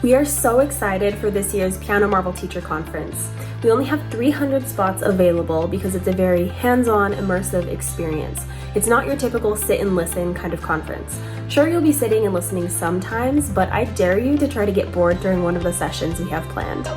We are so excited for this year's Piano Marvel Teacher Conference. We only have 300 spots available because it's a very hands-on, immersive experience. It's not your typical sit and listen kind of conference. Sure, you'll be sitting and listening sometimes, but I dare you to try to get bored during one of the sessions we have planned.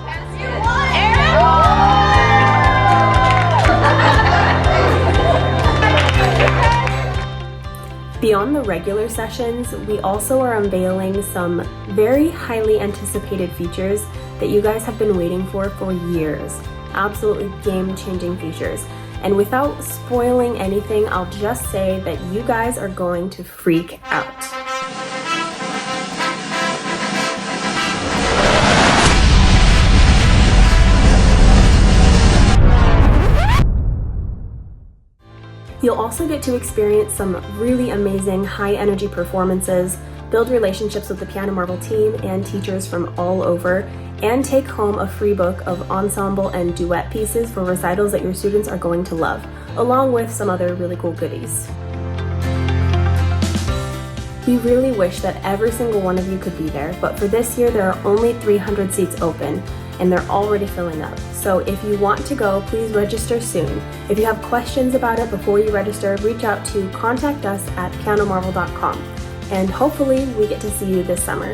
Beyond the regular sessions, we also are unveiling some very highly anticipated features that you guys have been waiting for years. Absolutely game-changing features. And without spoiling anything, I'll just say that you guys are going to freak out. You'll also get to experience some really amazing high-energy performances, build relationships with the Piano Marvel team and teachers from all over, and take home a free book of ensemble and duet pieces for recitals that your students are going to love, along with some other really cool goodies. We really wish that every single one of you could be there, but for this year there are only 300 seats open, and they're already filling up. So if you want to go, please register soon. If you have questions about it before you register, reach out to contact us at pianomarvel.com. And hopefully we get to see you this summer.